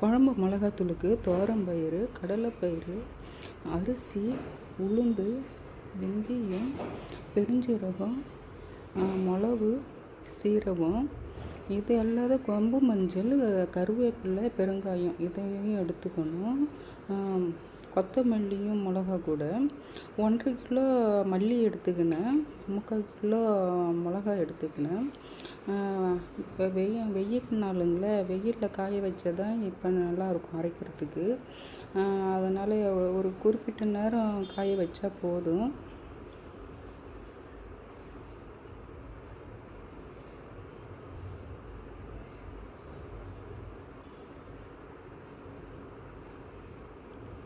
குழம்பு மிளகாத்தூளுக்கு துவரம்பயிறு, கடலைப்பயிறு, அரிசி, உளுந்து, வெந்தயம், பெருஞ்சீரகம், மிளகு, சீரகம், இது அல்லாத கொம்பு மஞ்சள், கருவேப்பிலை, பெருங்காயம் இதையும் எடுத்துக்கணும். கொத்தமல்லியும் மிளகா கூட 1.5 கிலோ மல்லி எடுத்துக்கினேன், 3/4 கிலோ மிளகா எடுத்துக்கினேன். இப்போ வெயில் நாளுங்களே, வெயிலில் காய வச்சதான் இப்போ நல்லாயிருக்கும் அரைக்கிறதுக்கு. அதனால் ஒரு குறிப்பிட்ட நேரம் காய வச்சா போதும்.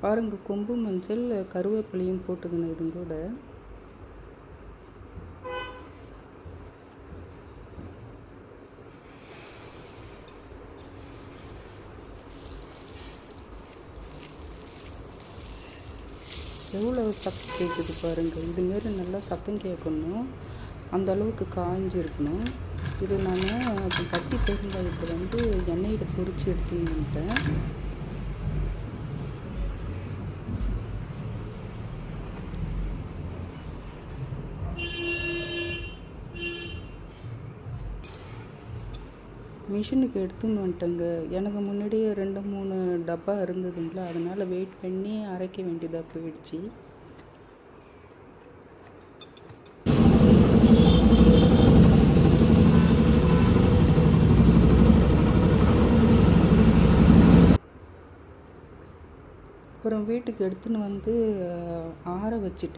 பாருங்கள், கொம்பு மஞ்சள், கருவேப்பிலையும் போட்டுக்கணும் இது கூட. எவ்வளோ சத்தம் கேட்குது பாருங்கள். இதுமாரி நல்லா சத்தம் கேட்கணும், அந்த அளவுக்கு காய்ஞ்சிருக்கணும். இது நான் கட்டி பெருங்காயத்தை எண்ணெயில் பொரித்து எடுத்துன்னு வந்துட்டேன். மிஷினுக்கு எடுத்துன்னு வந்துட்டேங்க. எனக்கு முன்னாடியே 2-3 டப்பா இருந்ததுங்களா, அதனால் வெயிட் பண்ணி அரைக்க வேண்டியதாக போயிடுச்சு. அப்புறம் வீட்டுக்கு எடுத்துன்னு வந்து ஆற வச்சுட்டு